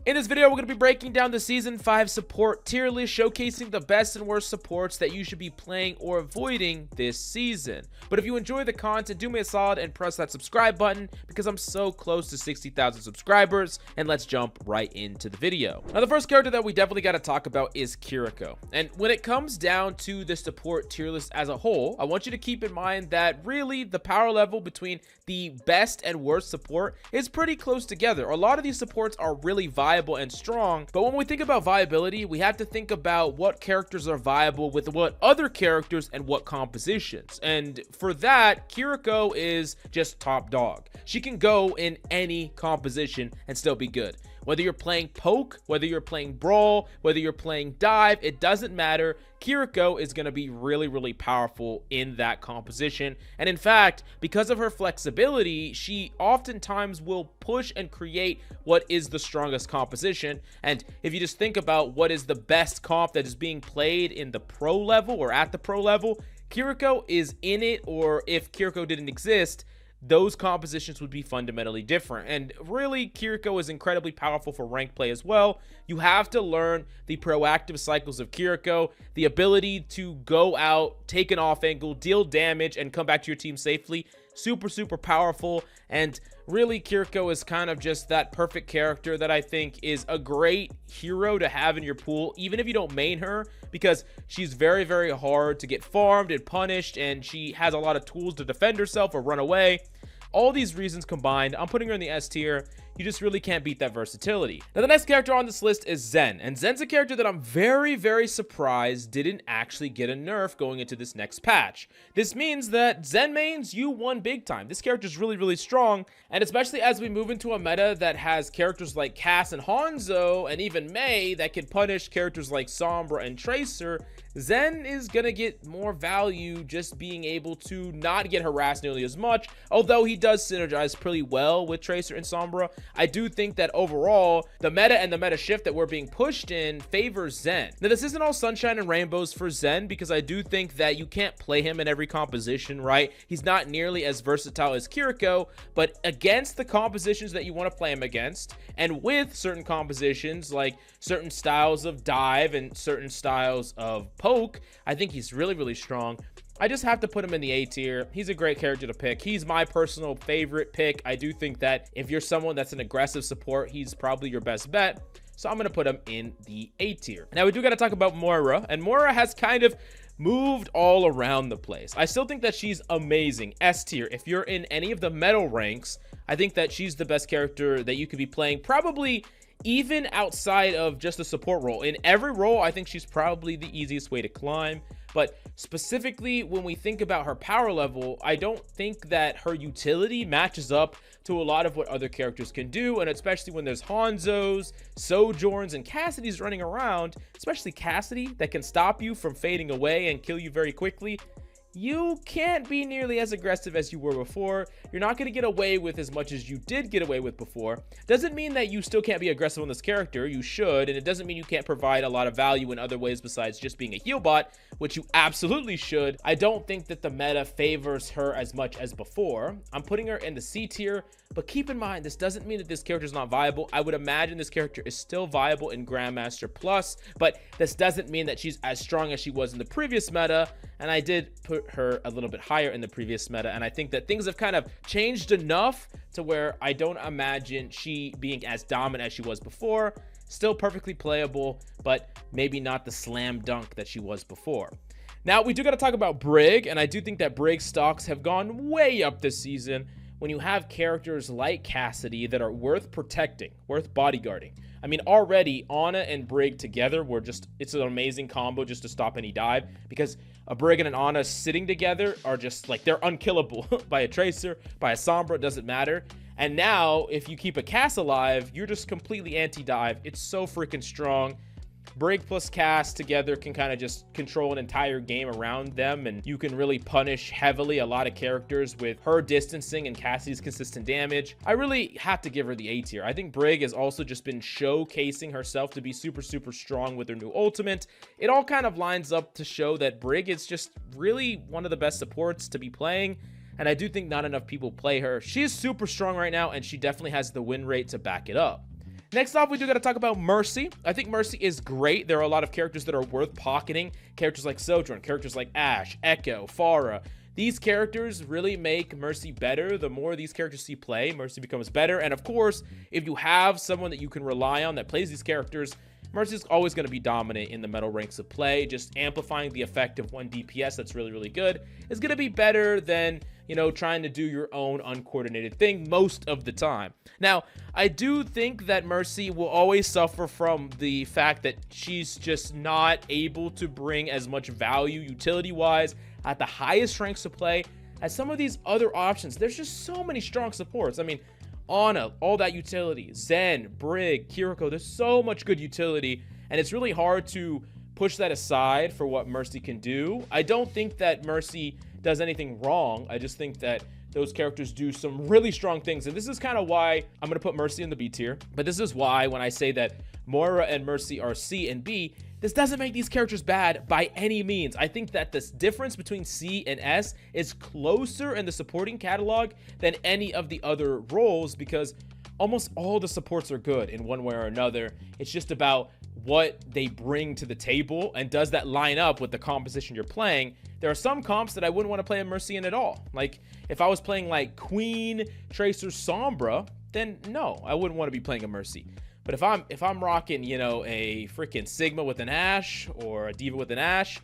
In this video, we're going to be breaking down the Season 5 support tier list, showcasing the best and worst supports that you should be playing or avoiding this season. But if you enjoy the content, do me a solid and press that subscribe button because I'm so close to 60,000 subscribers, and let's jump right into the video. Now, the first character that we definitely got to talk about is Kiriko. And when it comes down to the support tier list as a whole, I want you to keep in mind that really the power level between the best and worst support is pretty close together. A lot of these supports are really viable and strong, but when we think about viability, we have to think about what characters are viable with what other characters and what compositions. And for that, Kiriko is just top dog. She can go in any composition and still be good. Whether you're playing poke, whether you're playing brawl, whether you're playing dive, it doesn't matter. Kiriko is going to be really powerful in that composition. And in fact, because of her flexibility, she oftentimes will push and create what is the strongest composition. And if you just think about what is the best comp that is being played in the pro level or at the pro level, Kiriko is in it. Or if Kiriko didn't exist, those compositions would be fundamentally different. And really, Kiriko is incredibly powerful for rank play as well. You have to learn the proactive cycles of Kiriko, the ability to go out, take an off angle, deal damage, and come back to your team safely. Super powerful. And really, Kiriko is kind of just that perfect character that I think is a great hero to have in your pool, even if you don't main her, because she's very hard to get farmed and punished, and she has a lot of tools to defend herself or run away. All these reasons combined, I'm putting her in the S tier. You just really can't beat that versatility. Now, the next character on this list is Zen. And Zen's a character that I'm very surprised didn't actually get a nerf going into this next patch. This means that Zen mains, you won big time. This character is really strong. And especially as we move into a meta that has characters like Cass and Hanzo, and even Mei that can punish characters like Sombra and Tracer, Zen is gonna get more value just being able to not get harassed nearly as much. Although he does synergize pretty well with Tracer and Sombra, I do think that overall, the meta and the meta shift that we're being pushed in favors Zen. Now, this isn't all sunshine and rainbows for Zen, because I do think that you can't play him in every composition, right? He's not nearly as versatile as Kiriko, but against the compositions that you want to play him against, and with certain compositions, like certain styles of dive and certain styles of poke, I think he's really strong. I just have to put him in the A tier. He's a great character to pick. He's my personal favorite pick. I do think that if you're someone that's an aggressive support, he's probably your best bet. So I'm going to put him in the A tier. Now, we do got to talk about Moira, and Moira has kind of moved all around the place. I still think that she's amazing. S tier. If you're in any of the medal ranks, I think that she's the best character that you could be playing, probably even outside of just the support role. In every role, I think she's probably the easiest way to climb. But specifically, when we think about her power level, I don't think that her utility matches up to a lot of what other characters can do. And especially when there's Hanzos, Sojourns, and Cassidy's running around, especially Cassidy, that can stop you from fading away and kill you very quickly, you can't be nearly as aggressive as you were before. You're not going to get away with as much as you did get away with before. Doesn't mean that you still can't be aggressive on this character. You should, and it doesn't mean you can't provide a lot of value in other ways besides just being a heal bot, which you absolutely should. I don't think that the meta favors her as much as before. I'm putting her in the C tier, but keep in mind, this doesn't mean that this character is not viable. I would imagine this character is still viable in Grandmaster Plus, but this doesn't mean that she's as strong as she was in the previous meta, and I did put her a little bit higher in the previous meta, and I think that things have kind of changed enough to where I don't imagine she being as dominant as she was before. Still perfectly playable, but maybe not the slam dunk that she was before. Now, we do got to talk about Brig, and I do think that Brig stocks have gone way up this season when you have characters like Cassidy that are worth protecting, worth bodyguarding. I mean, already Ana and Brig together were just, it's an amazing combo just to stop any dive, because a Brig and an Ana sitting together are just like, they're unkillable by a Tracer, by a Sombra, it doesn't matter. And now if you keep a Cass alive, you're just completely anti-dive. It's so freaking strong. Brig plus Cass together can kind of just control an entire game around them, and you can really punish heavily a lot of characters with her distancing and Cassie's consistent damage. I really have to give her the A tier. I think Brig has also just been showcasing herself to be super strong with her new ultimate. It all kind of lines up to show that Brig is just really one of the best supports to be playing, and I do think not enough people play her. She is super strong right now, and she definitely has the win rate to back it up. Next off, we do got to talk about Mercy. I think Mercy is great. There are a lot of characters that are worth pocketing. Characters like Sojourn, characters like Ashe, Echo, Pharah. These characters really make Mercy better. The more these characters see play, Mercy becomes better. And of course, if you have someone that you can rely on that plays these characters, Mercy is always going to be dominant in the metal ranks of play. Just amplifying the effect of one DPS that's really, really good is going to be better than, you know, trying to do your own uncoordinated thing most of the time. Now, I do think that Mercy will always suffer from the fact that she's just not able to bring as much value utility-wise at the highest ranks of play as some of these other options. There's just so many strong supports. I mean, Ana, all that utility, Zen, Brig, Kiriko, there's so much good utility, and it's really hard to push that aside for what Mercy can do. I don't think that Mercy does anything wrong. I just think that those characters do some really strong things, and this is kind of why I'm going to put Mercy in the B tier. But this is why when I say that Moira and Mercy are C and B, this doesn't make these characters bad by any means. I think that this difference between C and S is closer in the supporting catalog than any of the other roles, because almost all the supports are good in one way or another. It's just about what they bring to the table, and does that line up with the composition you're playing. There are some comps that I wouldn't want to play a Mercy in at all. Like, if I was playing like Queen, Tracer, Sombra, then no, I wouldn't want to be playing a Mercy. But if I'm rocking, you know, a freaking Sigma with an Ashe or a Diva with an Ashe,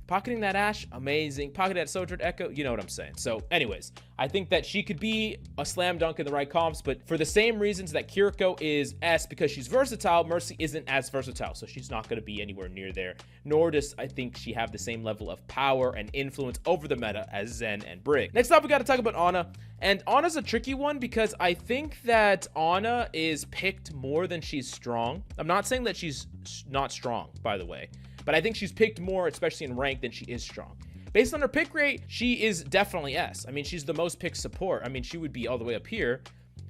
pocketing that Ashe, amazing. Pocketing that Sojourn Echo, you know what I'm saying. So anyways, I think that she could be a slam dunk in the right comps, but for the same reasons that Kiriko is S because she's versatile, Mercy isn't as versatile, so she's not going to be anywhere near there. Nor does I think she have the same level of power and influence over the meta as Zen and Brig. Next up, we got to talk about Ana. And Ana's a tricky one because I think that Ana is picked more than she's strong. I'm not saying that she's not strong, by the way, but I think she's picked more, especially in rank, than she is strong. Based on her pick rate, she is definitely S. I mean, she's the most picked support. I mean, she would be all the way up here.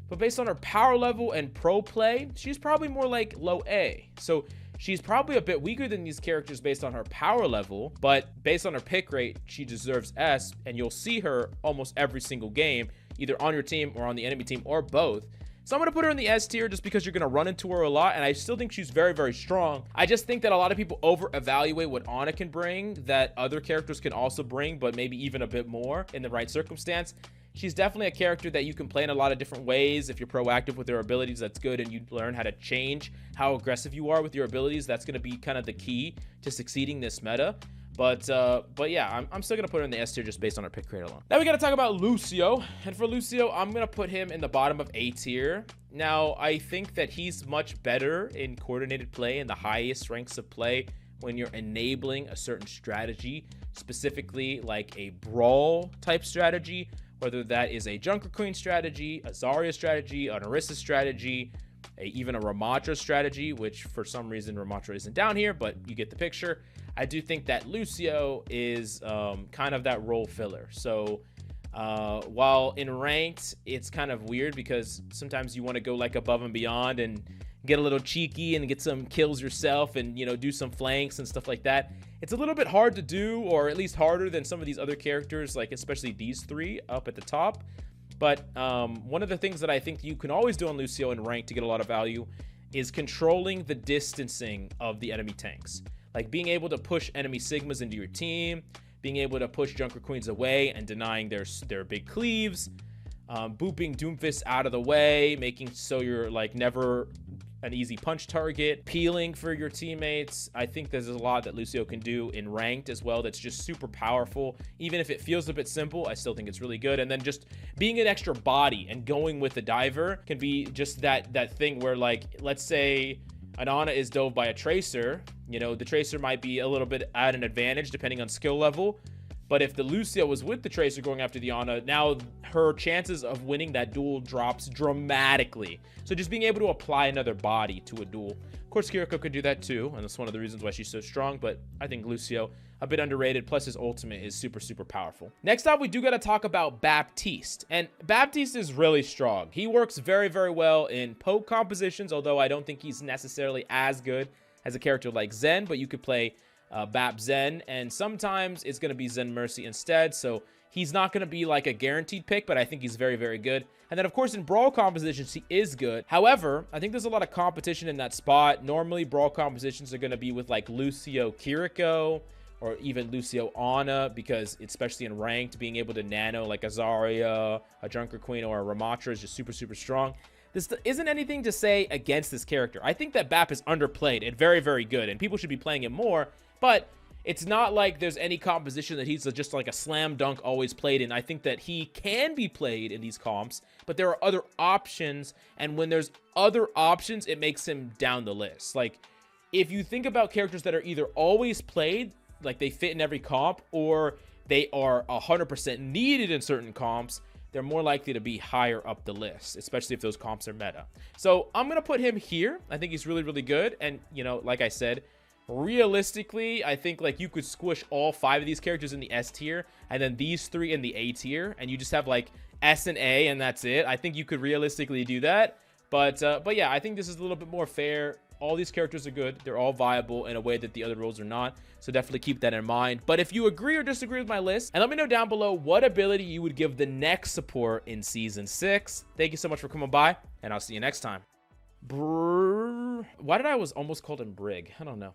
But based on her power level and pro play, she's probably more like low A. So she's probably a bit weaker than these characters based on her power level, but based on her pick rate, she deserves S, and you'll see her almost every single game, either on your team or on the enemy team or both. So I'm going to put her in the S tier just because you're going to run into her a lot, and I still think she's very, very strong. I just think that a lot of people over-evaluate what Ana can bring that other characters can also bring, but maybe even a bit more in the right circumstance. She's definitely a character that you can play in a lot of different ways. If you're proactive with your abilities, that's good, and you learn how to change how aggressive you are with your abilities. That's going to be kind of the key to succeeding this meta. But yeah, I'm still going to put her in the S tier just based on her pick rate alone. Now we got to talk about Lucio. And for Lucio, I'm going to put him in the bottom of A tier. Now, I think that he's much better in coordinated play in the highest ranks of play when you're enabling a certain strategy, specifically like a brawl type strategy, whether that is a Junker Queen strategy, a Zarya strategy, an Orisa strategy, even a Ramatra strategy, which for some reason Ramatra isn't down here, but you get the picture. I do think that Lucio is kind of that role filler. So while in ranked, it's kind of weird because sometimes you want to go like above and beyond and get a little cheeky and get some kills yourself and, you know, do some flanks and stuff like that. It's a little bit hard to do, or at least harder than some of these other characters, like especially these three up at the top. But one of the things that I think you can always do on Lucio in rank to get a lot of value is controlling the distancing of the enemy tanks. Like being able to push enemy Sigmas into your team, being able to push Junker Queens away and denying their big cleaves, booping Doomfist out of the way, making so you're like never an easy punch target, peeling for your teammates. I think there's a lot that Lucio can do in ranked as well that's just super powerful. Even if it feels a bit simple, I still think it's really good. And then just being an extra body and going with the diver can be just that thing where, like, let's say an Ana is dove by a Tracer, you know, the Tracer might be a little bit at an advantage depending on skill level. But if the Lucio was with the Tracer going after the Ana, now her chances of winning that duel drops dramatically. So just being able to apply another body to a duel. Of course, Kiriko could do that too, and that's one of the reasons why she's so strong, but I think Lucio, a bit underrated, plus his ultimate is super, super powerful. Next up, we do got to talk about Baptiste, and Baptiste is really strong. He works very, very well in poke compositions, although I don't think he's necessarily as good as a character like Zen, but you could play Bap Zen, and sometimes it's going to be Zen Mercy instead, so He's not going to be like a guaranteed pick, but I think he's very, very good. And then, of course, in Brawl compositions, he is good. However, I think there's a lot of competition in that spot. Normally, Brawl compositions are going to be with, like, Lucio Kiriko or even Lucio Ana, because especially in ranked, being able to nano, like, a Zarya, a Junker Queen, or a Ramatra is just super, super strong. This isn't anything to say against this character. I think that BAP is underplayed and very, very good, and people should be playing it more, but it's not like there's any composition that he's just like a slam dunk always played in. I think that he can be played in these comps, but there are other options, and when there's other options, it makes him down the list. Like, if you think about characters that are either always played, like they fit in every comp, or they are 100% needed in certain comps, they're more likely to be higher up the list, especially if those comps are meta. So I'm going to put him here. I think he's really, really good, and, you know, like I said, realistically, I think like you could squish all 5 of these characters in the S tier and then these 3 in the A tier, and you just have like S and A, and that's it. I think you could realistically do that, but yeah, I think this is a little bit more fair. All these characters are good. They're all viable in a way that the other roles are not, so definitely keep that in mind. But if you agree or disagree with my list, and let me know down below what ability you would give the next support in Season 6. Thank you so much for coming by, and I'll see you next time. Why did I almost called him Brig? I don't know.